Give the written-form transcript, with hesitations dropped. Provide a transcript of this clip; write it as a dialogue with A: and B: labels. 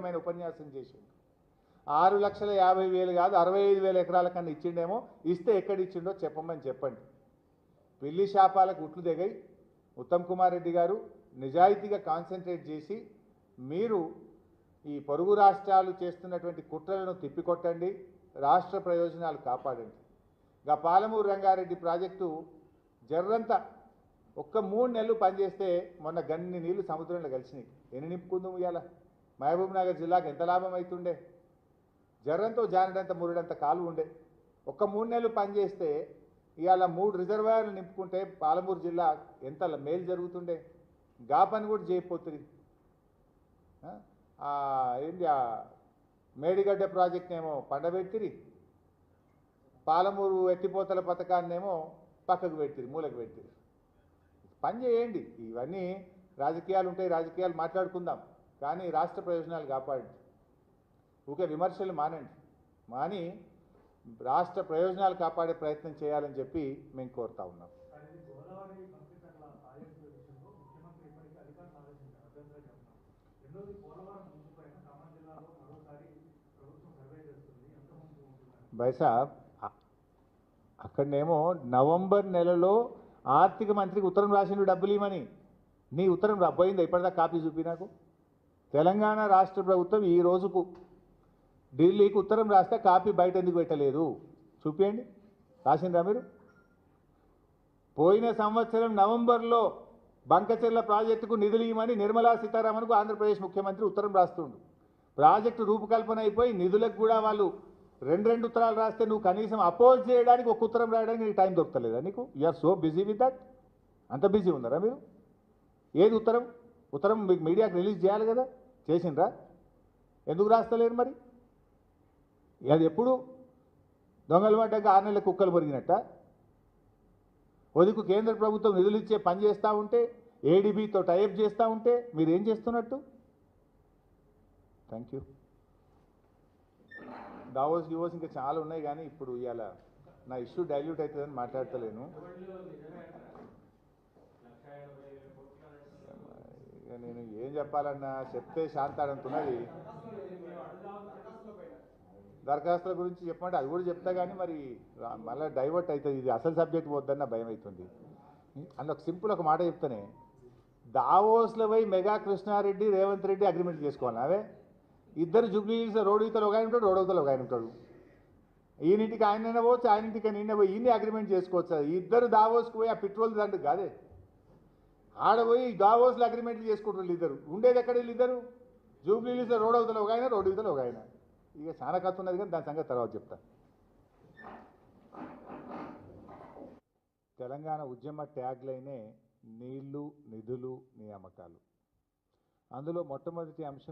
A: తీవ్రమైన ఉపన్యాసం చేసిండు. 6,50,000 కాదు 65,000 ఎకరాల కన్నా ఇచ్చిండేమో. ఇస్తే ఎక్కడ ఇచ్చిండో చెప్పమని చెప్పండి. పిల్లి శాపాలకు ఉట్లు దిగాయి. ఉత్తమ్ కుమార్ రెడ్డి గారు నిజాయితీగా కాన్సన్ట్రేట్ చేసి మీరు ఈ పొరుగు రాష్ట్రాలు చేస్తున్నటువంటి కుట్రలను తిప్పికొట్టండి, రాష్ట్ర ప్రయోజనాలు కాపాడండి. గా పాలమూరు రంగారెడ్డి ప్రాజెక్టు జర్రంతా ఒక్క 3 నెలలు పనిచేస్తే మొన్న గన్ని నీళ్లు సముద్రంలో కలిసినాయి. ఎన్ని నింపుకుందాం ఇవాళ? మహబూబ్ నగర్ జిల్లాకు ఎంత లాభం అవుతుండే? జర్రంతో జానడంత మురుడంత కాలు ఉండే. ఒక్క 3 నెలలు పనిచేస్తే ఇవాళ 3 రిజర్వాయర్లు నింపుకుంటే పాలమూరు జిల్లా ఎంత మేలు జరుగుతుండే. గా పని కూడా చేయకపోతుంది. ఏంటి మేడిగడ్డ ప్రాజెక్ట్ ఏమో పండబెట్టిరి, పాలమూరు ఎత్తిపోతల పథకాన్నేమో పక్కకు పెట్టిరి, మూలకు పెట్టిరి. పని చేయండి. ఇవన్నీ రాజకీయాలు ఉంటాయి, రాజకీయాలు మాట్లాడుకుందాం, కానీ రాష్ట్ర ప్రయోజనాలు కాపాడండి. ఊకే విమర్శలు మాని రాష్ట్ర ప్రయోజనాలు కాపాడే ప్రయత్నం చేయాలని చెప్పి మేము కోరుతా ఉన్నాం. బైసాబ్ అక్కడనేమో నవంబర్ నెలలో ఆర్థిక మంత్రికి ఉత్తరం రాసిండు డబ్బులు ఇవ్వమని. నీ ఉత్తరం పోయిందా ఇప్పటిదాకా? కాపీ చూపి నాకు. తెలంగాణ రాష్ట్ర ప్రభుత్వం ఈ రోజుకు ఢిల్లీకి ఉత్తరం రాస్తే కాపీ బయట ఎందుకు పెట్టలేదు చూపించండి. రాసిండ్రా మీరు? పోయిన సంవత్సరం నవంబర్లో బంకచెర్ల ప్రాజెక్టుకు నిధులు ఇవ్వమని నిర్మలా సీతారామన్కు ఆంధ్రప్రదేశ్ ముఖ్యమంత్రి ఉత్తరం రాస్తుండు. ప్రాజెక్టు రూపకల్పన అయిపోయి నిధులకు కూడా వాళ్ళు 2 ఉత్తరాలు రాస్తే నువ్వు కనీసం అపోజ్ చేయడానికి ఒక ఉత్తరం రాయడానికి నీకు టైం దొరకలేదా నీకు? You're so busy with that. అంత బిజీ ఉన్నారా మీరు? ఏది ఉత్తరం? ఉత్తరం మీకు మీడియాకి రిలీజ్ చేయాలి కదా, చేసిండ్రా? ఎందుకు రాస్తలేరు మరి? అది ఎప్పుడు దొంగలు పడ్డాక 6 నెలల కుక్కలు పొరిగినట్ట? ఒదికు కేంద్ర ప్రభుత్వం నిధులు ఇచ్చే పని చేస్తూ ఉంటే, ఏడీబీతో టైఅప్ చేస్తూ ఉంటే మీరు ఏం చేస్తున్నట్టు? Thank you. దావోస్ ఇంకా చాలా ఉన్నాయి, కానీ ఇప్పుడు ఇవాళ నా ఇష్యూ డైల్యూట్ అవుతుందని మాట్లాడతలేను. ఇక నేను ఏం చెప్పాలన్నా చెప్తే శాంతాడంతున్నది. దరఖాస్తుల గురించి చెప్పమంటే అది కూడా చెప్తా, కానీ మరి మళ్ళీ డైవర్ట్ అవుతుంది. ఇది అసలు సబ్జెక్ట్ పోద్దన్న భయం అవుతుంది. అందులో సింపుల్ ఒక మాట చెప్తానే, దావోస్లో పోయి మెగా కృష్ణారెడ్డి రేవంత్ రెడ్డి అగ్రిమెంట్ చేసుకోవాలి. అవే ఇద్దరు జూబ్లీహిల్స్ రోడ్ ఇవతల ఒక ఆయన ఉంటాడు, రోడ్ అవతల ఒక ఆయన ఉంటాడు. ఈయనింటికి ఆయన పోవచ్చు, ఆయన ఇంటికి నిన్న పోయి ఈయన్ని అగ్రిమెంట్ చేసుకోవచ్చు. ఇద్దరు దావోస్కి పోయి ఆ పెట్రోల్ దండు కాదే, ఆడపోయి దావోస్లో అగ్రిమెంట్లు చేసుకుంటారు ఇద్దరు. ఉండేది ఎక్కడ వీళ్ళిద్దరు? జూబ్లీహిల్స్ రోడ్ అవతల ఒక ఆయన, రోడ్ ఇవతల ఒక ఆయన. ఇక చాలా కథ ఉన్నది, కానీ దాని సంగతి తర్వాత చెప్తా. తెలంగాణ ఉద్యమ ట్యాగ్లైనే నీళ్లు, నిధులు, నియామకాలు. అందులో మొట్టమొదటి అంశం